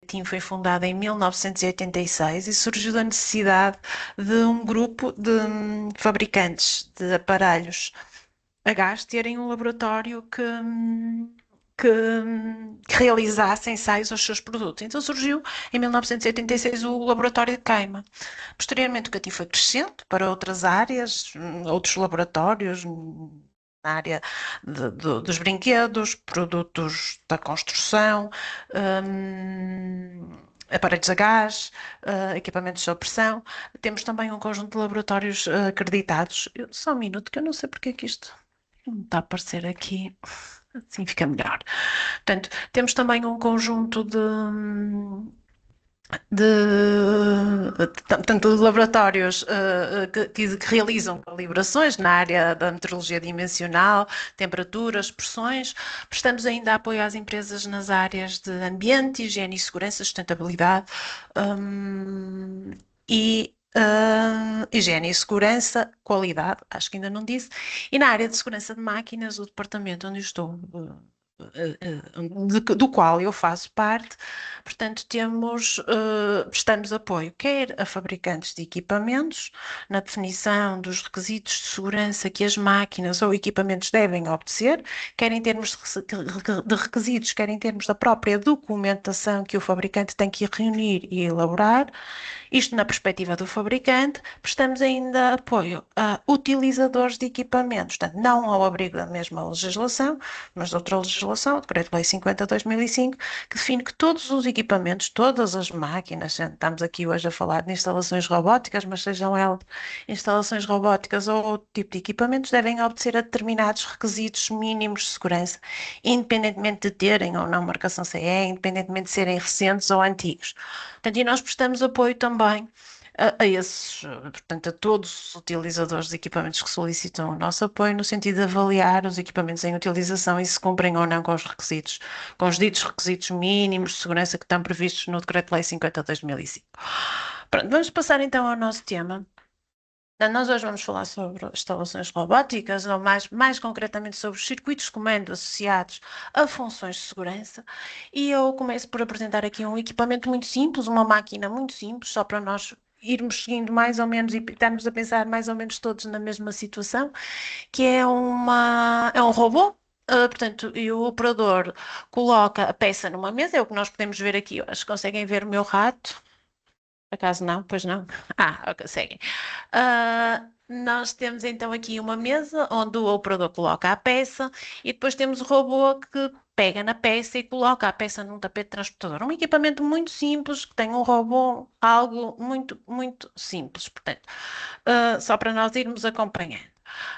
TIM foi fundada em 1986 e surgiu da necessidade de um grupo de fabricantes de aparelhos a gás terem um laboratório que realizasse ensaios aos seus produtos. Então surgiu em 1986 o laboratório de Queima. Posteriormente o CATI foi crescendo para outras áreas, outros laboratórios, na área dos brinquedos, produtos da construção, aparelhos a gás, equipamentos sob pressão. Temos também um conjunto de laboratórios acreditados. Só um minuto, que eu não sei porque é que isto não está a aparecer aqui. Assim fica melhor. Portanto, temos também um conjunto tanto de laboratórios que realizam calibrações na área da metrologia dimensional, temperaturas, pressões. Prestamos ainda apoio às empresas nas áreas de ambiente, higiene e segurança, sustentabilidade e higiene e segurança, qualidade, acho que ainda não disse, e na área de segurança de máquinas, o departamento onde eu estou, do qual eu faço parte, portanto, prestamos apoio quer a fabricantes de equipamentos, na definição dos requisitos de segurança que as máquinas ou equipamentos devem obedecer, quer em termos de requisitos, quer em termos da própria documentação que o fabricante tem que reunir e elaborar. Isto na perspectiva do fabricante, prestamos ainda apoio a utilizadores de equipamentos, portanto, não ao abrigo da mesma legislação, mas de outra legislação, o Decreto-Lei 50/2005, que define que todos os equipamentos, todas as máquinas, estamos aqui hoje a falar de instalações robóticas, mas sejam elas instalações robóticas ou outro tipo de equipamentos, devem obedecer a determinados requisitos mínimos de segurança, independentemente de terem ou não marcação CE, independentemente de serem recentes ou antigos. Portanto, e nós prestamos apoio também portanto, a todos os utilizadores de equipamentos que solicitam o nosso apoio, no sentido de avaliar os equipamentos em utilização e se cumprem ou não com os requisitos, com os ditos requisitos mínimos de segurança que estão previstos no Decreto-Lei 50/2005. Pronto, vamos passar então ao nosso tema. Nós hoje vamos falar sobre instalações robóticas, ou mais concretamente sobre os circuitos de comando associados a funções de segurança. E eu começo por apresentar aqui um equipamento muito simples, uma máquina muito simples, só para nós irmos seguindo mais ou menos e estarmos a pensar mais ou menos todos na mesma situação, que é um robô. Portanto, e o operador coloca a peça numa mesa, é o que nós podemos ver aqui. Acho que conseguem ver o meu rato. Por acaso não? Pois não. Ok, seguem. Nós temos então aqui uma mesa onde o operador coloca a peça e depois temos o robô que pega na peça e coloca a peça num tapete transportador. Um equipamento muito simples, que tem um robô, algo muito, muito simples, portanto, só para nós irmos acompanhando.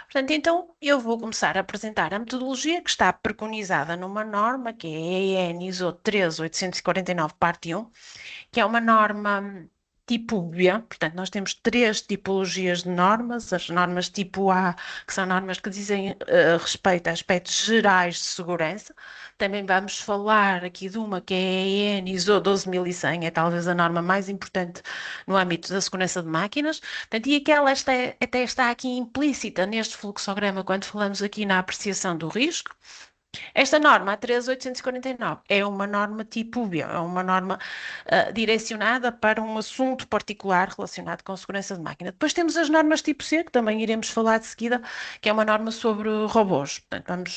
Portanto, então eu vou começar a apresentar a metodologia que está preconizada numa norma, que é a EN ISO 13849, parte 1, que é uma norma tipo B, portanto, nós temos três tipologias de normas, as normas tipo A, que são normas que dizem respeito a aspectos gerais de segurança. Também vamos falar aqui de uma que é a EN ISO 12100, é talvez a norma mais importante no âmbito da segurança de máquinas. Portanto, e aquela até está aqui implícita neste fluxograma quando falamos aqui na apreciação do risco. Esta norma, a 13849, é uma norma tipo B, é uma norma direcionada para um assunto particular relacionado com segurança de máquina. Depois temos as normas tipo C, que também iremos falar de seguida, que é uma norma sobre robôs. Portanto,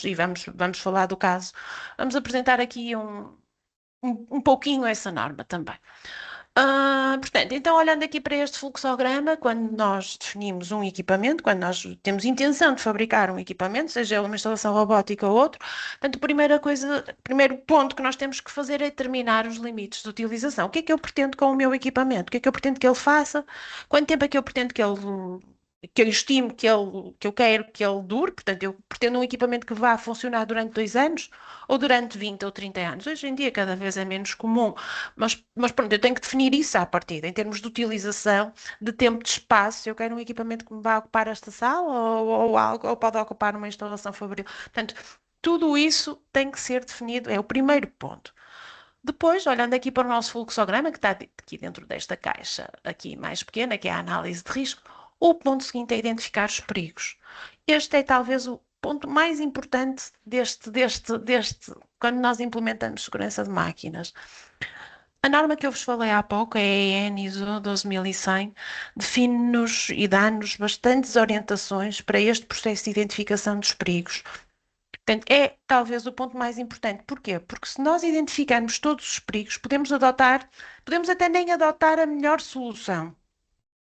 vamos falar do caso. Vamos apresentar aqui um pouquinho essa norma também. Portanto, então olhando aqui para este fluxograma, quando nós definimos um equipamento, quando nós temos intenção de fabricar um equipamento, seja ele uma instalação robótica ou outro, portanto, o primeiro ponto que nós temos que fazer é determinar os limites de utilização. O que é que eu pretendo com o meu equipamento? O que é que eu pretendo que ele faça? Quanto tempo é que eu pretendo que eu estimo que eu quero que ele dure? Portanto, eu pretendo um equipamento que vá funcionar durante 2 anos ou durante 20 ou 30 anos. Hoje em dia cada vez é menos comum. Mas pronto, eu tenho que definir isso à partida, em termos de utilização, de tempo de espaço. Eu quero um equipamento que me vá ocupar esta sala ou algo, ou pode ocupar uma instalação fabril. Portanto, tudo isso tem que ser definido, é o primeiro ponto. Depois, olhando aqui para o nosso fluxograma, que está aqui dentro desta caixa aqui mais pequena, que é a análise de risco, o ponto seguinte é identificar os perigos. Este é talvez o ponto mais importante quando nós implementamos segurança de máquinas. A norma que eu vos falei há pouco, a EN ISO 12100, define-nos e dá-nos bastantes orientações para este processo de identificação dos perigos. Portanto, é talvez o ponto mais importante. Porquê? Porque se nós identificarmos todos os perigos, podemos até nem adotar a melhor solução.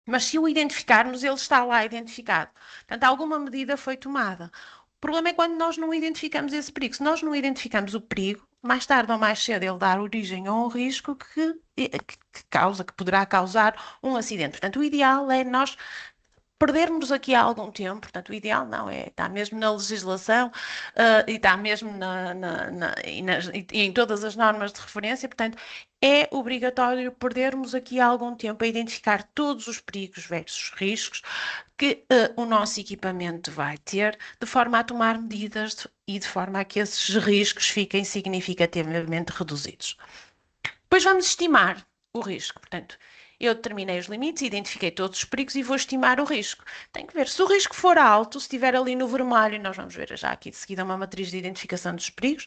Mas se o identificarmos, ele está lá identificado. Portanto, alguma medida foi tomada. O problema é quando nós não identificamos esse perigo. Se nós não identificamos o perigo, mais tarde ou mais cedo ele dá origem a um risco que poderá causar um acidente. Portanto, o ideal é nós perdermos aqui algum tempo, portanto, o ideal não é, está mesmo na legislação, e está mesmo e em todas as normas de referência, portanto, é obrigatório perdermos aqui algum tempo a identificar todos os perigos versus riscos que o nosso equipamento vai ter, de forma a tomar medidas e de forma a que esses riscos fiquem significativamente reduzidos. Depois vamos estimar o risco. Portanto, eu determinei os limites, identifiquei todos os perigos e vou estimar o risco. Tenho que ver se o risco for alto, se estiver ali no vermelho, nós vamos ver já aqui de seguida uma matriz de identificação dos perigos,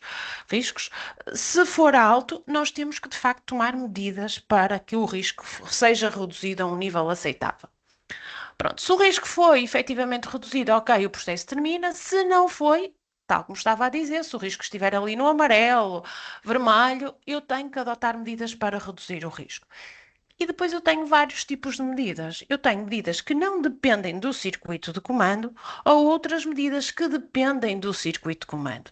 riscos. Se for alto, nós temos que de facto tomar medidas para que o risco seja reduzido a um nível aceitável. Pronto, se o risco foi efetivamente reduzido, ok, o processo termina. Se não foi, tal como estava a dizer, se o risco estiver ali no amarelo, vermelho, eu tenho que adotar medidas para reduzir o risco. E depois eu tenho vários tipos de medidas. Eu tenho medidas que não dependem do circuito de comando ou outras medidas que dependem do circuito de comando.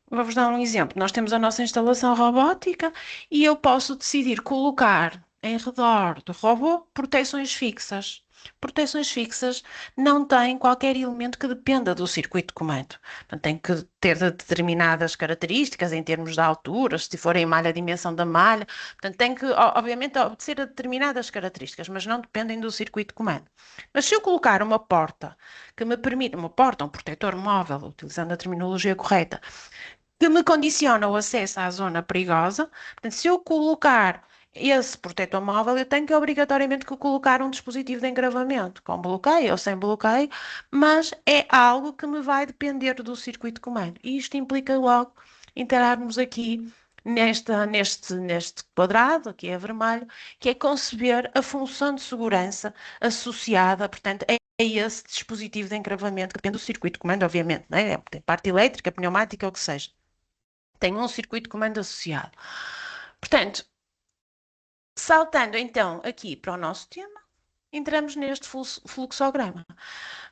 Vou-vos dar um exemplo. Nós temos a nossa instalação robótica e eu posso decidir colocar em redor do robô proteções fixas. Proteções fixas não têm qualquer elemento que dependa do circuito de comando. Portanto, tem que ter determinadas características em termos de altura, se for em malha, a dimensão da malha. Portanto, tem que, obviamente, obedecer a determinadas características, mas não dependem do circuito de comando. Mas se eu colocar uma porta que me permite, uma porta, um protetor móvel, utilizando a terminologia correta, que me condiciona o acesso à zona perigosa. Portanto, se eu colocar esse protetor móvel, eu tenho que obrigatoriamente que colocar um dispositivo de engravamento, com bloqueio ou sem bloqueio, mas é algo que me vai depender do circuito de comando. E isto implica logo entrarmos aqui neste quadrado, aqui é vermelho, que é conceber a função de segurança associada, portanto, a esse dispositivo de engravamento, que depende do circuito de comando, obviamente, não é? Tem parte elétrica, pneumática, ou o que seja. Tem um circuito de comando associado. Portanto, saltando então aqui para o nosso tema, entramos neste fluxograma.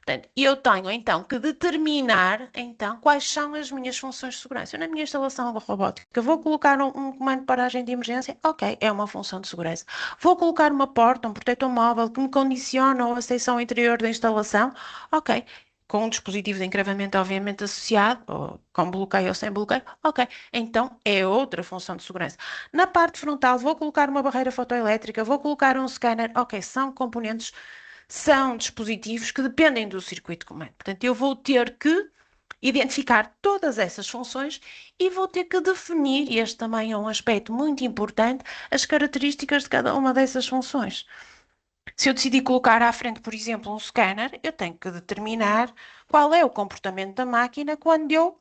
Portanto, eu tenho então que determinar então quais são as minhas funções de segurança. Eu, na minha instalação robótica, vou colocar um comando de paragem de emergência? Ok, é uma função de segurança. Vou colocar uma porta, um protetor móvel que me condiciona o acesso ao interior da instalação? Ok, com um dispositivo de encravamento obviamente associado, ou com bloqueio ou sem bloqueio? Ok, então é outra função de segurança. Na parte frontal, vou colocar uma barreira fotoelétrica, vou colocar um scanner? Ok, são componentes, são dispositivos que dependem do circuito de comando. Portanto, eu vou ter que identificar todas essas funções e vou ter que definir, e este também é um aspecto muito importante, as características de cada uma dessas funções. Se eu decidir colocar à frente, por exemplo, um scanner, eu tenho que determinar qual é o comportamento da máquina quando eu,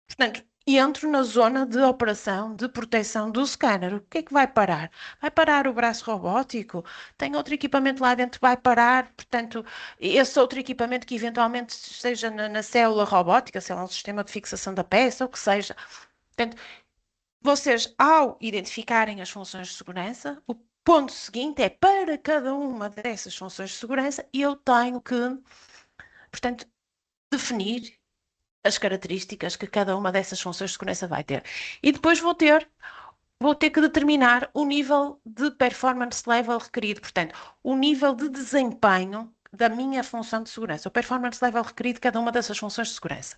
portanto, entro na zona de operação de proteção do scanner. O que é que vai parar? Vai parar o braço robótico? Tem outro equipamento lá dentro que vai parar? Portanto, esse outro equipamento que eventualmente esteja na célula robótica, sei lá, um sistema de fixação da peça, ou que seja. Portanto, vocês, ao identificarem as funções de segurança, o ponto seguinte é, para cada uma dessas funções de segurança, eu tenho que, portanto, definir as características que cada uma dessas funções de segurança vai ter. E depois vou ter que determinar o nível de performance level requerido, portanto, o nível de desempenho da minha função de segurança, o performance level requerido de cada uma dessas funções de segurança.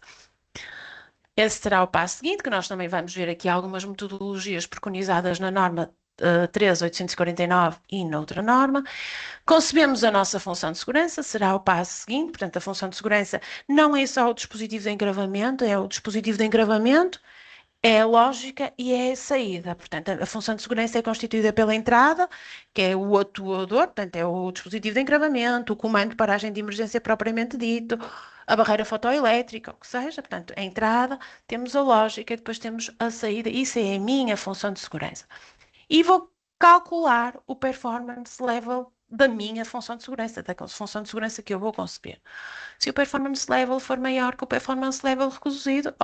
Esse será o passo seguinte, que nós também vamos ver aqui algumas metodologias preconizadas na norma 13849 e noutra norma. Concebemos a nossa função de segurança, será o passo seguinte, portanto, a função de segurança não é só o dispositivo de engravamento, é o dispositivo de engravamento, é a lógica e é a saída. Portanto, a função de segurança é constituída pela entrada, que é o atuador, portanto, é o dispositivo de engravamento, o comando de paragem de emergência propriamente dito, a barreira fotoelétrica, o que seja. Portanto, a entrada, temos a lógica e depois temos a saída. Isso é a minha função de segurança. e vou calcular o performance level da minha função de segurança, da função de segurança que eu vou conceber. Se o performance level for maior que o performance level reduzido,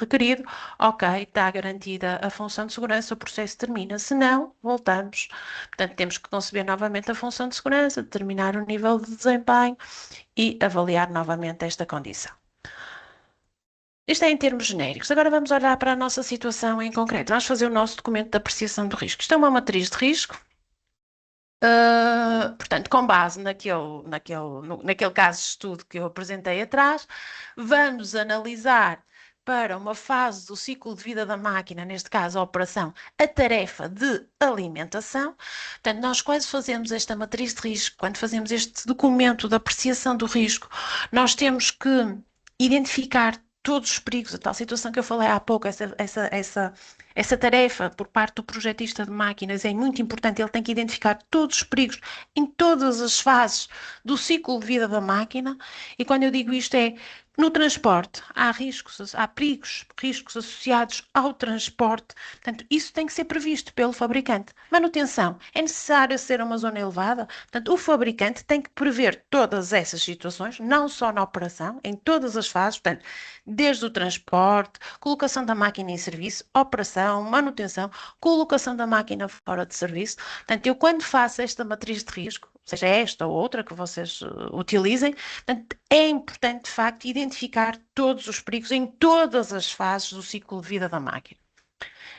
requerido, ok, está garantida a função de segurança, o processo termina. Se não, voltamos. Portanto, temos que conceber novamente a função de segurança, determinar o nível de desempenho e avaliar novamente esta condição. Isto é em termos genéricos. Agora vamos olhar para a nossa situação em concreto. Vamos fazer o nosso documento de apreciação do risco. Isto é uma matriz de risco. Portanto, com base naquele caso de estudo que eu apresentei atrás, vamos analisar para uma fase do ciclo de vida da máquina, neste caso a operação, a tarefa de alimentação. Portanto, nós quando fazemos esta matriz de risco, quando fazemos este documento de apreciação do risco, nós temos que identificar todos os perigos, a tal situação que eu falei há pouco, essa tarefa por parte do projetista de máquinas é muito importante. Ele tem que identificar todos os perigos em todas as fases do ciclo de vida da máquina. E quando eu digo isto é no transporte, há riscos, há perigos, riscos associados ao transporte. Portanto, isso tem que ser previsto pelo fabricante. Manutenção, é necessário ser uma zona elevada. Portanto, o fabricante tem que prever todas essas situações, não só na operação, em todas as fases. Portanto, desde o transporte, colocação da máquina em serviço, operação, manutenção, colocação da máquina fora de serviço. Portanto, eu quando faço esta matriz de risco, seja esta ou outra que vocês utilizem, portanto, é importante, de facto, identificar todos os perigos em todas as fases do ciclo de vida da máquina.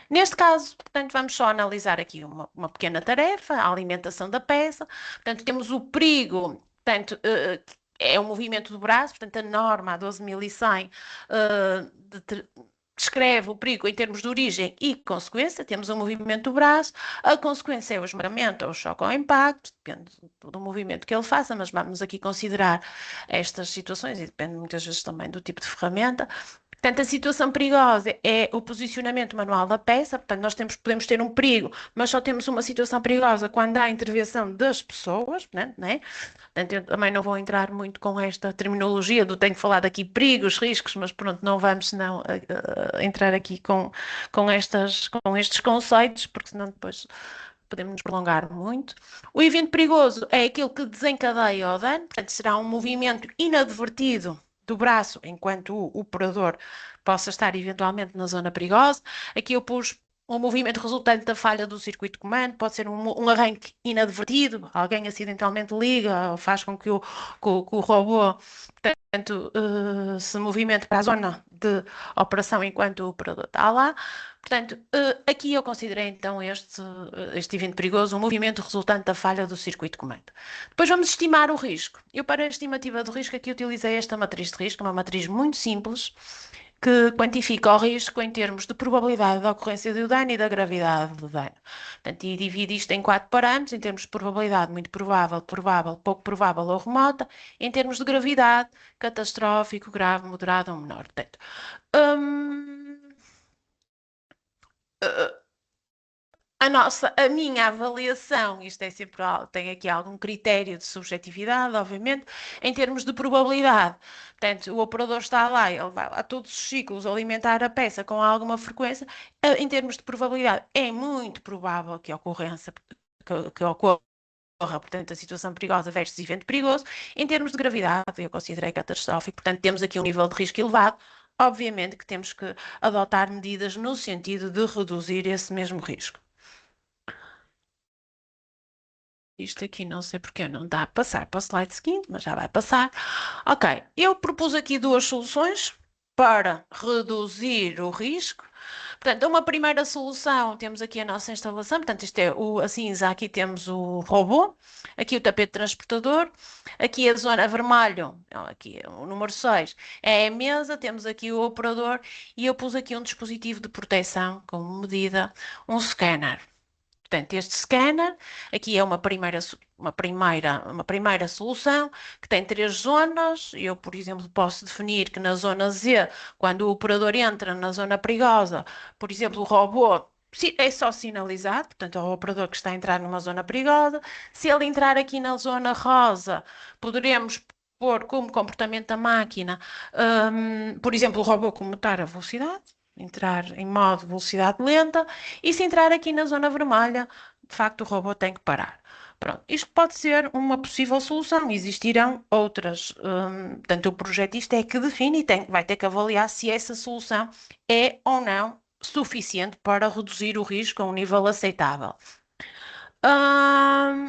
Neste caso, portanto, vamos só analisar aqui uma pequena tarefa, a alimentação da peça. Portanto, temos o perigo, portanto, é o movimento do braço, portanto, a norma, a 12.100, descreve o perigo em termos de origem e consequência. Temos o movimento do braço, a consequência é o esmagamento ou o choque ao impacto, depende do movimento que ele faça, mas vamos aqui considerar estas situações e depende muitas vezes também do tipo de ferramenta. Portanto, a situação perigosa é o posicionamento manual da peça. Portanto, nós podemos ter um perigo, mas só temos uma situação perigosa quando há intervenção das pessoas, né? Portanto, eu também não vou entrar muito com esta terminologia do tenho falado aqui perigos, riscos, mas pronto, não vamos senão entrar aqui com estes conceitos, porque senão depois podemos nos prolongar muito. O evento perigoso é aquele que desencadeia o dano, portanto, será um movimento inadvertido do braço enquanto o operador possa estar eventualmente na zona perigosa. Aqui eu pus um movimento resultante da falha do circuito de comando, pode ser um arranque inadvertido, alguém acidentalmente liga ou faz com que o robô, portanto, se movimente para a zona de operação enquanto o operador está lá. Portanto, aqui eu considerei então este evento perigoso um movimento resultante da falha do circuito de comando. Depois vamos estimar o risco. Eu, para a estimativa do risco, aqui utilizei esta matriz de risco, uma matriz muito simples, que quantifica o risco em termos de probabilidade da ocorrência do dano e da gravidade do dano. Portanto, e divide isto em 4 parâmetros, em termos de probabilidade, muito provável, provável, pouco provável ou remota, em termos de gravidade, catastrófico, grave, moderado ou menor. Portanto, a minha avaliação, isto é sempre, tem aqui algum critério de subjetividade, obviamente, em termos de probabilidade. Portanto, o operador está lá, ele vai lá todos os ciclos alimentar a peça com alguma frequência. Em termos de probabilidade, é muito provável que a ocorrência, que ocorra, portanto, a situação perigosa versus evento perigoso. Em termos de gravidade, eu considerei catastrófico, portanto, temos aqui um nível de risco elevado. Obviamente que temos que adotar medidas no sentido de reduzir esse mesmo risco. Isto aqui não sei porque não dá a passar para o slide seguinte, mas já vai passar. Ok, eu propus aqui duas soluções para reduzir o risco. Portanto, uma primeira solução, temos aqui a nossa instalação, portanto, isto é a cinza, aqui temos o robô, aqui o tapete transportador, aqui a zona vermelho, aqui o número 6 é a mesa, temos aqui o operador e eu pus aqui um dispositivo de proteção como medida, um scanner. Portanto, este scanner, aqui é uma primeira solução, que tem 3 zonas. Eu, por exemplo, posso definir que na zona Z, quando o operador entra na zona perigosa, por exemplo, o robô é só sinalizado, portanto, é o operador que está a entrar numa zona perigosa. Se ele entrar aqui na zona rosa, poderemos pôr como comportamento da máquina, por exemplo, o robô comutar a velocidade. entrar em modo velocidade lenta, e se entrar aqui na zona vermelha, de facto o robô tem que parar. Pronto, isto pode ser uma possível solução, existirão outras. Portanto, o projetista é que define e vai ter que avaliar se essa solução é ou não suficiente para reduzir o risco a um nível aceitável. Hum,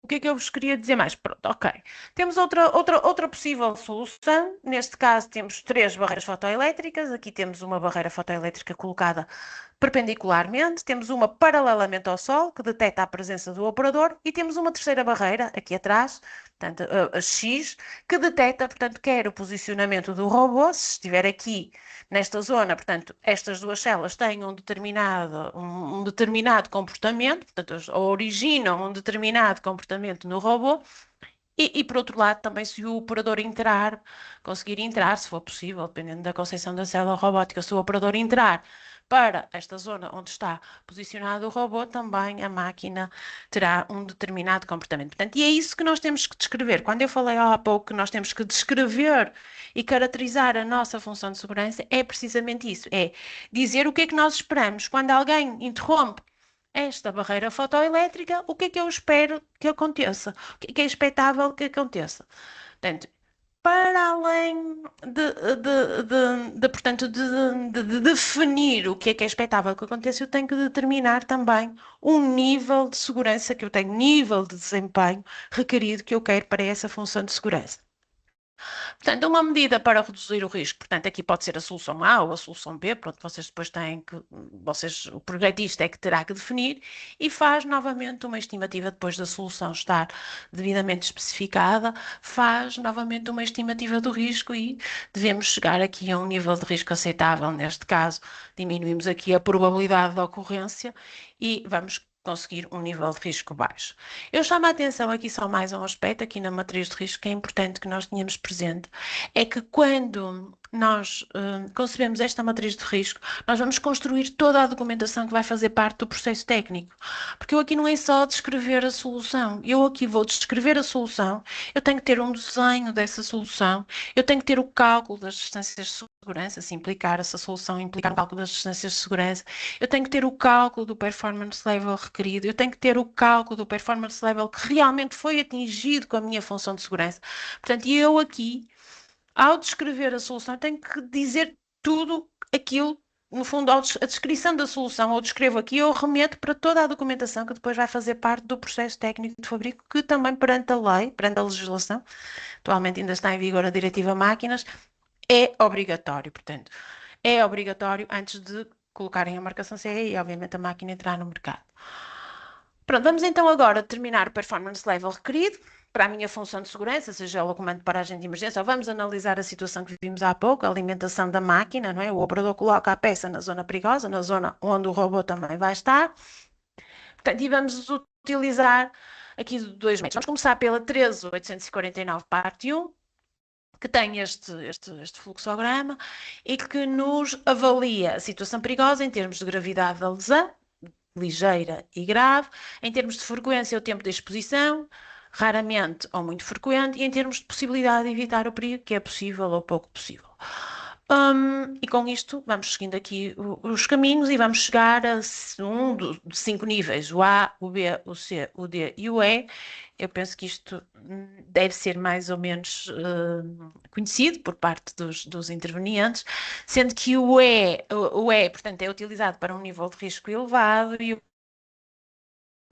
o que é que eu vos queria dizer mais? Pronto, ok. Temos outra possível solução. Neste caso, temos três barreiras fotoelétricas. Aqui temos uma barreira fotoelétrica colocada perpendicularmente, temos uma paralelamente ao Sol, que detecta a presença do operador, e temos uma terceira barreira, aqui atrás, portanto, a X, que detecta, portanto, quer o posicionamento do robô, se estiver aqui nesta zona, portanto, estas duas células têm um determinado comportamento, portanto, ou originam um determinado comportamento no robô, por outro lado, também se o operador conseguir entrar, se for possível, dependendo da concepção da célula robótica, se o operador entrar para esta zona onde está posicionado o robô, também a máquina terá um determinado comportamento. Portanto, e é isso que nós temos que descrever. Quando eu falei há pouco que nós temos que descrever e caracterizar a nossa função de segurança, é precisamente isso, é dizer o que é que nós esperamos. Quando alguém interrompe esta barreira fotoelétrica, o que é que eu espero que aconteça? O que é expectável que aconteça? Portanto, para além portanto, de definir o que é expectável que aconteça, eu tenho que determinar também um nível de segurança que eu tenho, nível de desempenho requerido que eu quero para essa função de segurança. Portanto, uma medida para reduzir o risco, portanto, aqui pode ser a solução A ou a solução B, pronto, vocês depois o projetista é que terá que definir e faz novamente uma estimativa depois da solução estar devidamente especificada, faz novamente uma estimativa do risco e devemos chegar aqui a um nível de risco aceitável, neste caso, diminuímos aqui a probabilidade de ocorrência e vamos conseguir um nível de risco baixo. Eu chamo a atenção aqui só mais um aspecto, aqui na matriz de risco, que é importante que nós tenhamos presente, é que quando nós concebemos esta matriz de risco, nós vamos construir toda a documentação que vai fazer parte do processo técnico. Porque eu aqui não é só descrever a solução, eu aqui vou descrever a solução, eu tenho que ter um desenho dessa solução, eu tenho que ter o cálculo das distâncias de segurança, se implicar essa solução, implicar o cálculo das distâncias de segurança, eu tenho que ter o cálculo do performance level requerido, eu tenho que ter o cálculo do performance level que realmente foi atingido com a minha função de segurança. Portanto, eu aqui, ao descrever a solução, tenho que dizer tudo aquilo, no fundo, a descrição da solução, eu descrevo aqui, eu remeto para toda a documentação que depois vai fazer parte do processo técnico de fabrico, que também perante a lei, perante a legislação, atualmente ainda está em vigor a Diretiva Máquinas, é obrigatório, portanto, é obrigatório antes de colocarem a marcação CE e, obviamente, a máquina entrar no mercado. Pronto, vamos então agora determinar o performance level requerido para a minha função de segurança, seja ela o comando de paragem de emergência, ou vamos analisar a situação que vimos há pouco, a alimentação da máquina, não é? O operador coloca a peça na zona perigosa, na zona onde o robô também vai estar. Portanto, e vamos utilizar aqui dois métodos. Vamos começar pela 13849, parte 1, que tem este fluxograma e que nos avalia a situação perigosa em termos de gravidade da lesão, ligeira e grave, em termos de frequência, o tempo de exposição, raramente ou muito frequente, e em termos de possibilidade de evitar o perigo, que é possível ou pouco possível. E com isto vamos seguindo aqui os caminhos e vamos chegar a um dos 5 níveis, o A, o B, o C, o D e o E. Eu penso que isto deve ser mais ou menos conhecido por parte dos intervenientes, sendo que o E, portanto, é utilizado para um nível de risco elevado e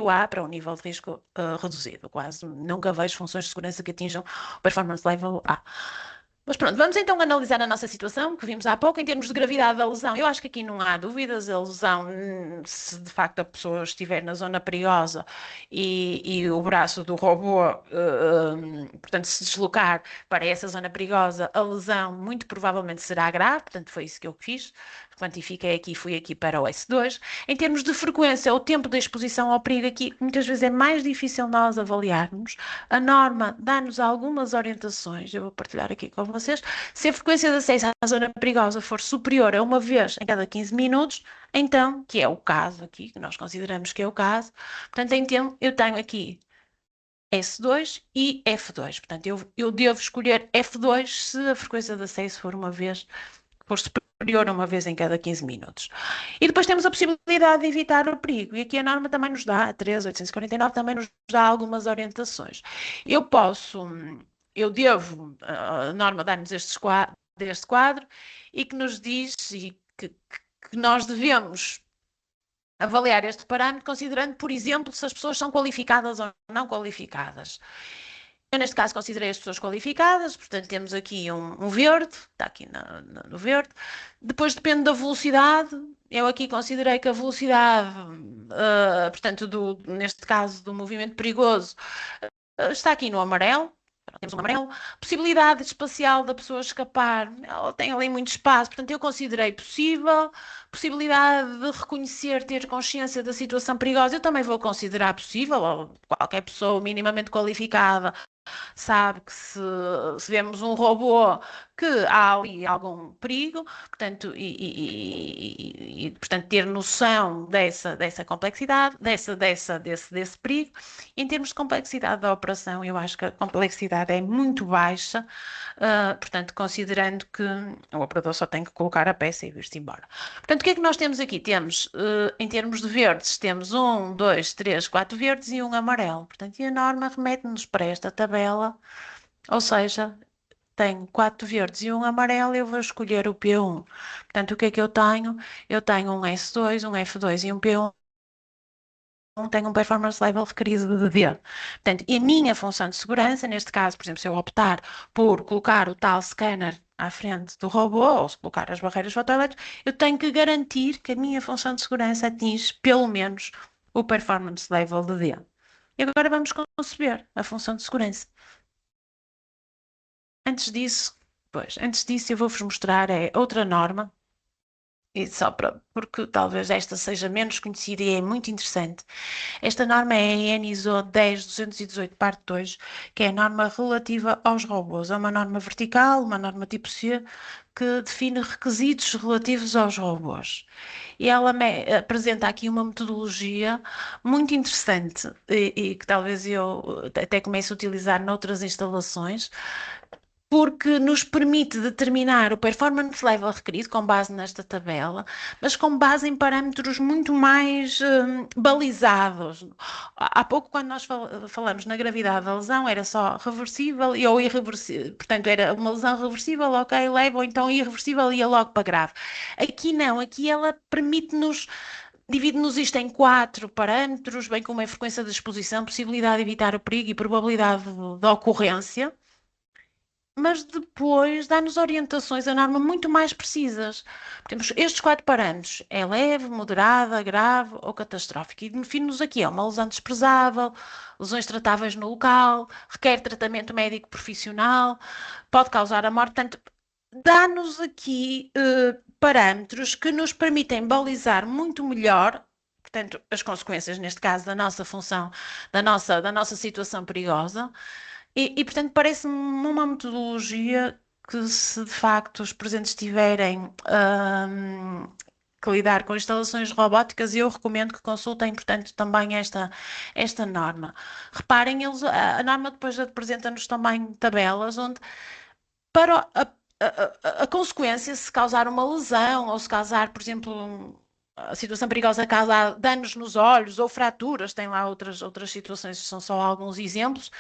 o A para um nível de risco reduzido. Quase nunca vejo funções de segurança que atinjam o performance level A. Mas pronto, vamos então analisar a nossa situação, que vimos há pouco, em termos de gravidade da lesão. Eu acho que aqui não há dúvidas, a lesão, se de facto a pessoa estiver na zona perigosa e o braço do robô, portanto, se deslocar para essa zona perigosa, a lesão muito provavelmente será grave, portanto, foi isso que eu fiz. Quantifiquei aqui, fui aqui para o S2. Em termos de frequência, o tempo de exposição ao perigo aqui muitas vezes é mais difícil nós avaliarmos. A norma dá-nos algumas orientações, eu vou partilhar aqui com vocês. Se a frequência de acesso à zona perigosa for superior a uma vez em cada 15 minutos, então, que é o caso aqui, que nós consideramos que é o caso, portanto, então, eu tenho aqui S2 e F2. Portanto, eu devo escolher F2 se a frequência de acesso for uma vez, for superior superior a uma vez em cada 15 minutos. E depois temos a possibilidade de evitar o perigo. E aqui a norma também nos dá, a 3.849 também nos dá algumas orientações. Eu posso, eu devo, a norma dá-nos deste quadro e que nos diz que nós devemos avaliar este parâmetro considerando, por exemplo, se as pessoas são qualificadas ou não qualificadas. Eu, neste caso, considerei as pessoas qualificadas, portanto, temos aqui um verde, está aqui no verde. Depois depende da velocidade. Eu aqui considerei que a velocidade, portanto, neste caso, do movimento perigoso, está aqui no amarelo. Temos um amarelo. Possibilidade espacial da pessoa escapar, ela tem ali muito espaço, portanto, eu considerei possível. Possibilidade de reconhecer, ter consciência da situação perigosa, eu também vou considerar possível, ou qualquer pessoa minimamente qualificada sabe que se vemos um robô que há ali algum perigo, portanto, portanto ter noção dessa complexidade, desse perigo. Em termos de complexidade da operação, eu acho que a complexidade é muito baixa, portanto, considerando que o operador só tem que colocar a peça e vir-se embora. Portanto, o que é que nós temos aqui? Temos, em termos de verdes, temos 1, 2, 3, 4 verdes e um amarelo. Portanto, e a norma remete-nos para esta tabela, ou seja, tenho 4 verdes e um amarelo, eu vou escolher o P1. Portanto, o que é que eu tenho? Eu tenho um S2, um F2 e um P1. Tenho um performance level requerido de D. Portanto, e a minha função de segurança, neste caso, por exemplo, se eu optar por colocar o tal scanner à frente do robô, ou se colocar as barreiras fotoelétricas, eu tenho que garantir que a minha função de segurança atinge pelo menos o performance level de D. E agora vamos conceber a função de segurança. Antes disso eu vou-vos mostrar outra norma, e porque talvez esta seja menos conhecida e é muito interessante. Esta norma é a EN ISO 10218, parte 2, que é a norma relativa aos robôs. É uma norma vertical, uma norma tipo C, que define requisitos relativos aos robôs. E ela apresenta aqui uma metodologia muito interessante e que talvez eu até comece a utilizar noutras instalações, porque nos permite determinar o performance level requerido com base nesta tabela, mas com base em parâmetros muito mais balizados. Há pouco, quando nós falamos na gravidade da lesão, era só reversível ou irreversível, portanto, era uma lesão reversível, ok, leve, ou então irreversível ia logo para grave. Aqui não, aqui ela permite-nos. Divide-nos isto em 4 parâmetros, bem como a frequência de exposição, possibilidade de evitar o perigo e probabilidade de ocorrência, mas depois dá-nos orientações, a norma muito mais precisas. Temos estes 4 parâmetros: é leve, moderada, grave ou catastrófica. E define-nos aqui: é uma lesão desprezável, lesões tratáveis no local, requer tratamento médico profissional, pode causar a morte. Portanto, dá-nos aqui parâmetros que nos permitem balizar muito melhor, portanto, as consequências, neste caso, da nossa função, da nossa situação perigosa. Portanto, parece-me uma metodologia que, se de facto os presentes tiverem que lidar com instalações robóticas, eu recomendo que consultem, portanto, também esta norma. Reparem, a norma depois apresenta-nos também tabelas onde, para a consequência, se causar uma lesão ou se causar, por exemplo, a situação perigosa causar danos nos olhos ou fraturas, tem lá outras situações, são só alguns exemplos,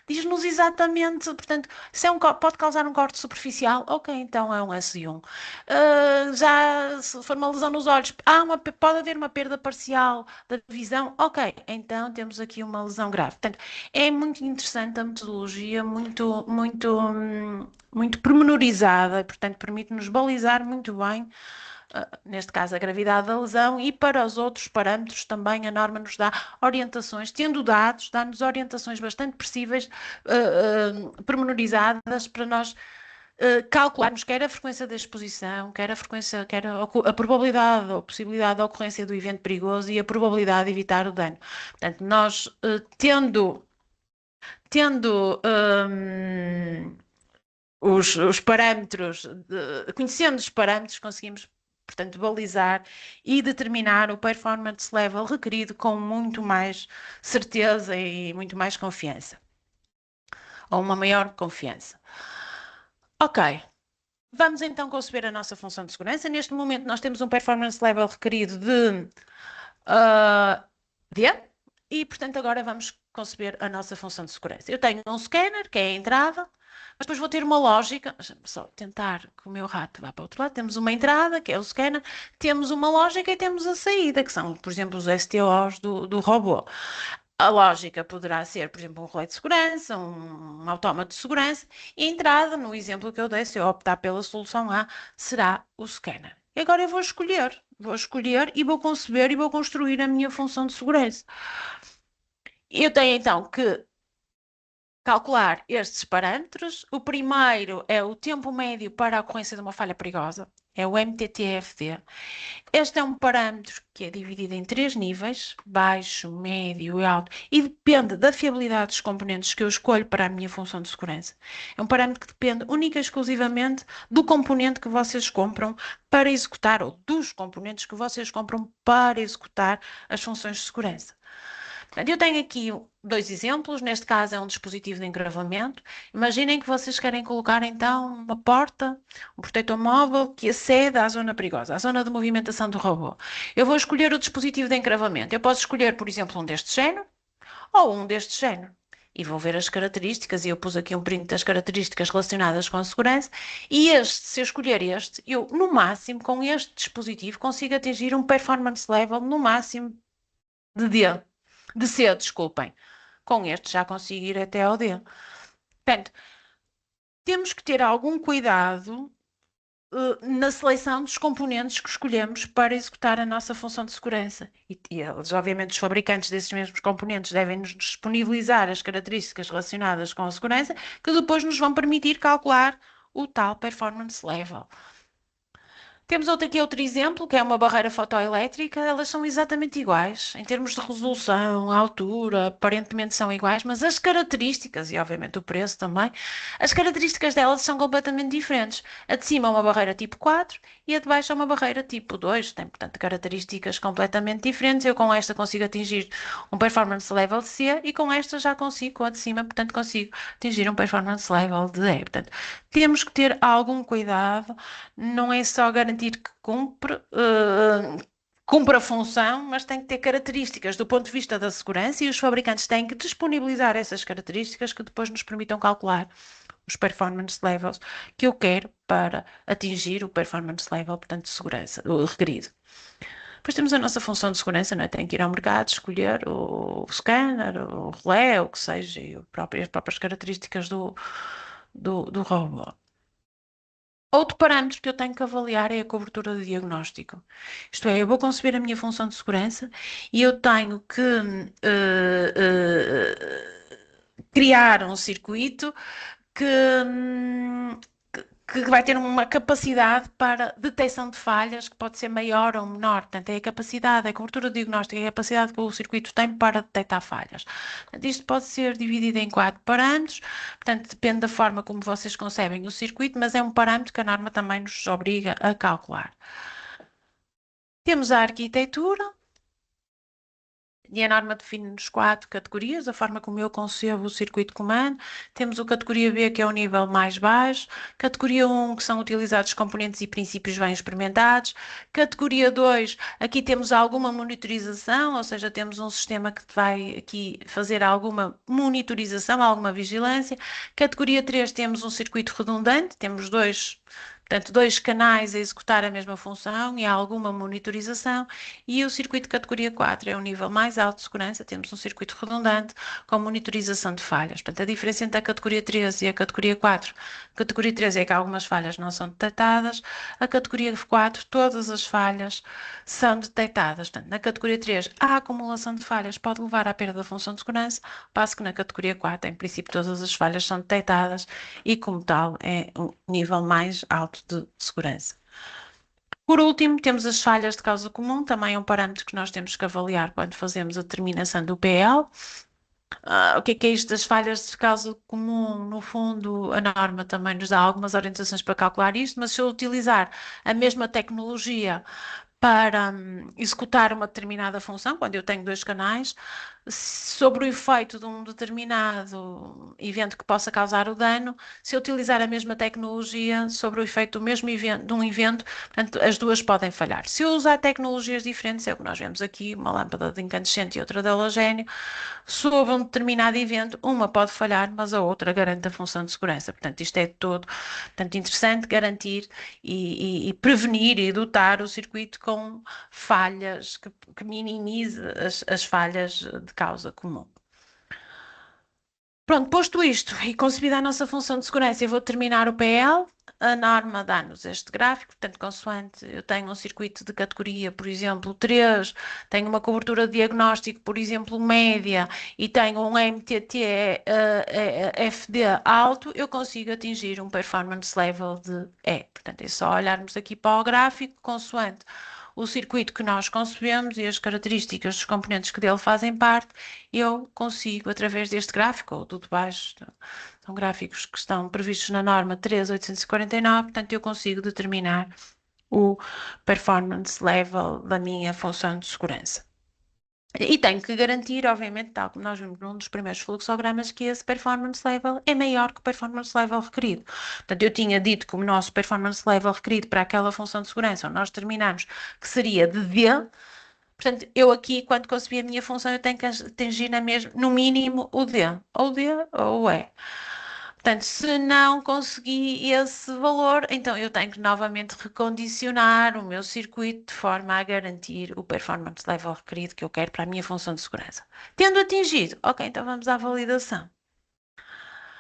diz-nos exatamente, portanto, se pode causar um corte superficial, ok, então é um S1. Já se for uma lesão nos olhos, pode haver uma perda parcial da visão, ok, então temos aqui uma lesão grave. Portanto, é muito interessante a metodologia, muito pormenorizada, e, portanto, permite-nos balizar muito bem, neste caso, a gravidade da lesão, e para os outros parâmetros também a norma nos dá orientações, tendo dados, dá-nos orientações bastante precisas, pormenorizadas, para nós calcularmos quer a frequência da exposição, quer a probabilidade ou possibilidade da ocorrência do evento perigoso e a probabilidade de evitar o dano. Portanto, nós tendo os parâmetros, conhecendo os parâmetros, conseguimos, portanto, balizar e determinar o performance level requerido com muito mais certeza e muito mais confiança, ou uma maior confiança. Ok, Vamos então conceber a nossa função de segurança. Neste momento nós temos um performance level requerido de D, e portanto agora vamos conceber a nossa função de segurança. Eu tenho um scanner, que é a entrada, mas depois vou ter uma lógica, deixa-me só tentar que o meu rato vá para o outro lado. Temos uma entrada, que é o scanner, temos uma lógica e temos a saída, que são, por exemplo, os STOs do robô. A lógica poderá ser, por exemplo, um relé de segurança, um autómato de segurança, e a entrada, no exemplo que eu dei, se eu optar pela solução A, será o scanner. E agora eu vou escolher e vou conceber e vou construir a minha função de segurança. Eu tenho então que calcular estes parâmetros. O primeiro é o tempo médio para a ocorrência de uma falha perigosa, é o MTTFD. Este é um parâmetro que é dividido em três níveis, baixo, médio e alto, e depende da fiabilidade dos componentes que eu escolho para a minha função de segurança. É um parâmetro que depende única e exclusivamente do componente que vocês compram para executar, ou dos componentes que vocês compram para executar as funções de segurança. Portanto, eu tenho aqui dois exemplos. Neste caso é um dispositivo de engravamento. Imaginem que vocês querem colocar então uma porta, um protetor móvel que acede à zona perigosa, à zona de movimentação do robô. Eu vou escolher o dispositivo de engravamento. Eu posso escolher, por exemplo, um deste género ou um deste género. E vou ver as características, e eu pus aqui um print das características relacionadas com a segurança, e este, se eu escolher este, eu, no máximo, com este dispositivo, consigo atingir um performance level, no máximo, de D. De C, desculpem. Com este já consigo ir até ao D. Portanto, temos que ter algum cuidado na seleção dos componentes que escolhemos para executar a nossa função de segurança. E eles, obviamente, os fabricantes desses mesmos componentes devem nos disponibilizar as características relacionadas com a segurança, que depois nos vão permitir calcular o tal performance level. Temos outro exemplo, que é uma barreira fotoelétrica. Elas são exatamente iguais. Em termos de resolução, altura, aparentemente são iguais, mas as características, e obviamente o preço também, as características delas são completamente diferentes. A de cima é uma barreira tipo 4 e a de baixo é uma barreira tipo 2. Tem, portanto, características completamente diferentes. Eu com esta consigo atingir um performance level C e com esta já consigo, com a de cima, portanto, consigo atingir um performance level de E. Portanto, temos que ter algum cuidado, não é só garantir que cumpre a função, mas tem que ter características do ponto de vista da segurança, e os fabricantes têm que disponibilizar essas características que depois nos permitam calcular os performance levels que eu quero para atingir o performance level, portanto, de segurança, o requerido. Depois temos a nossa função de segurança, não é? Tem que ir ao mercado, escolher o scanner, o relé, o que seja, e as próprias características do robô. Outro parâmetro que eu tenho que avaliar é a cobertura de diagnóstico. Isto é, eu vou conceber a minha função de segurança e eu tenho que criar um circuito que, hum, que vai ter uma capacidade para detecção de falhas que pode ser maior ou menor. Portanto, é a capacidade, a cobertura diagnóstica, é a capacidade que o circuito tem para detectar falhas. Portanto, isto pode ser dividido em quatro parâmetros. Portanto, depende da forma como vocês concebem o circuito, mas é um parâmetro que a norma também nos obriga a calcular. Temos a arquitetura. E a norma define-nos quatro categorias, a forma como eu concebo o circuito de comando. Temos o categoria B, que é o nível mais baixo. Categoria 1, que são utilizados componentes e princípios bem experimentados. Categoria 2, aqui temos alguma monitorização, ou seja, temos um sistema que vai aqui fazer alguma monitorização, alguma vigilância. Categoria 3, temos um circuito redundante, temos dois canais a executar a mesma função e há alguma monitorização. E o circuito de categoria 4 é o nível mais alto de segurança. Temos um circuito redundante com monitorização de falhas. Portanto, a diferença entre a categoria 3 e a categoria 4, a categoria 3 é que algumas falhas não são detectadas, a categoria 4, todas as falhas são detectadas. Portanto, na categoria 3, a acumulação de falhas pode levar à perda da função de segurança, passo que na categoria 4, em princípio, todas as falhas são detectadas e, como tal, é o nível mais alto de segurança. Por último, temos as falhas de causa comum, também é um parâmetro que nós temos que avaliar quando fazemos a determinação do PL. O que é isto das falhas de causa comum? No fundo, a norma também nos dá algumas orientações para calcular isto, mas se eu utilizar a mesma tecnologia para executar uma determinada função, quando eu tenho dois canais, sobre o efeito de um determinado evento que possa causar o dano, se eu utilizar a mesma tecnologia sobre o efeito do mesmo evento, de um evento, portanto, as duas podem falhar. Se eu usar tecnologias diferentes, é o que nós vemos aqui, uma lâmpada de incandescente e outra de halogénio, sobre um determinado evento, uma pode falhar, mas a outra garante a função de segurança. Portanto, isto é todo, portanto, interessante garantir e prevenir e dotar o circuito com falhas, que minimize as falhas de causa comum. Pronto, posto isto e concebida a nossa função de segurança, eu vou terminar o PL. A norma dá-nos este gráfico, portanto, consoante eu tenho um circuito de categoria, por exemplo, 3, tenho uma cobertura de diagnóstico, por exemplo, média, e tenho um MTT FD alto, eu consigo atingir um performance level de E. Portanto, é só olharmos aqui para o gráfico, consoante o circuito que nós concebemos e as características dos componentes que dele fazem parte, eu consigo, através deste gráfico, ou do de baixo, são gráficos que estão previstos na norma 3849, portanto, eu consigo determinar o performance level da minha função de segurança. E tenho que garantir, obviamente, tal como nós vimos num dos primeiros fluxogramas, que esse performance level é maior que o performance level requerido. Portanto, eu tinha dito que o nosso performance level requerido para aquela função de segurança, onde nós determinamos que seria de D. Portanto, eu aqui, quando concebi a minha função, eu tenho que atingir no mínimo o D. Ou D ou o E. Portanto, se não conseguir esse valor, então eu tenho que novamente recondicionar o meu circuito de forma a garantir o performance level requerido que eu quero para a minha função de segurança. Tendo atingido, ok, então vamos à validação.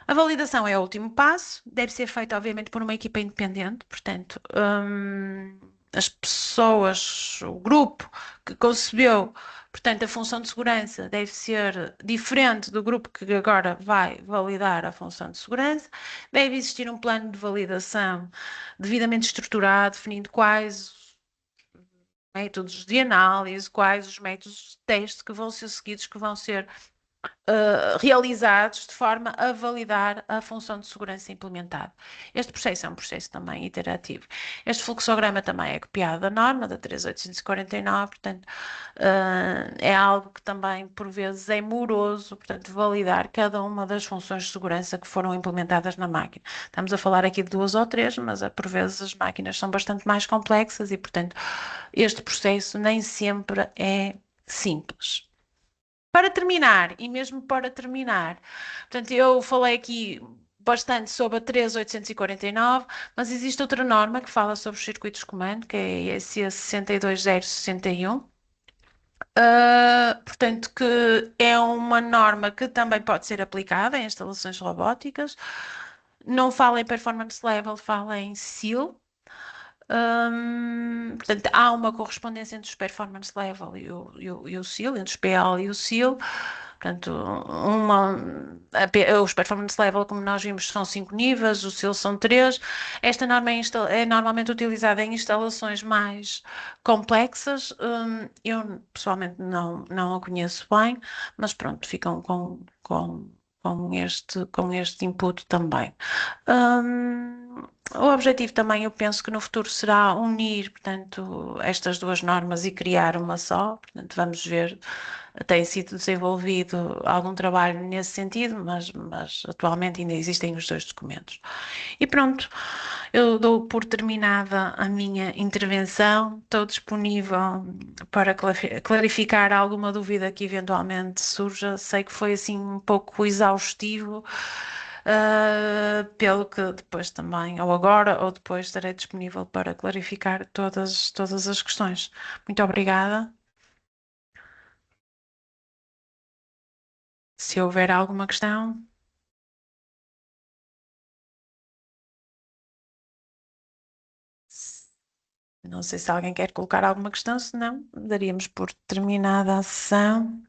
A validação é o último passo, deve ser feita, obviamente, por uma equipa independente, portanto, as pessoas, o grupo que concebeu, portanto, a função de segurança deve ser diferente do grupo que agora vai validar a função de segurança. Deve existir um plano de validação devidamente estruturado, definindo quais os métodos de análise, quais os métodos de teste que vão ser seguidos, que vão ser realizados de forma a validar a função de segurança implementada. Este processo é um processo também iterativo. Este fluxograma também é copiado da norma, da 3849, portanto, é algo que também, por vezes, é moroso, portanto, validar cada uma das funções de segurança que foram implementadas na máquina. Estamos a falar aqui de 2 ou 3, mas por vezes as máquinas são bastante mais complexas e, portanto, este processo nem sempre é simples. Para terminar, e mesmo para terminar, portanto, eu falei aqui bastante sobre a 13849, mas existe outra norma que fala sobre os circuitos de comando, que é a EC 62061. Portanto, que é uma norma que também pode ser aplicada em instalações robóticas. Não fala em performance level, fala em SEAL. Portanto, há uma correspondência entre os performance level e o SEAL, entre os PL e o SEAL. Portanto, os performance level, como nós vimos, são 5 níveis, o SEAL são 3. Esta norma é normalmente utilizada em instalações mais complexas. Eu pessoalmente não a conheço bem, mas pronto, ficam com este input também. O objetivo também, eu penso que no futuro será unir, portanto, estas duas normas e criar uma só. Portanto, vamos ver, tem sido desenvolvido algum trabalho nesse sentido, mas atualmente ainda existem os dois documentos. E pronto, eu dou por terminada a minha intervenção. Estou disponível para clarificar alguma dúvida que eventualmente surja. Sei que foi assim um pouco exaustivo, pelo que depois também, ou agora ou depois, estarei disponível para clarificar todas as questões. Muito obrigada. Se houver alguma questão. Não sei se alguém quer colocar alguma questão, se não, daríamos por terminada a sessão.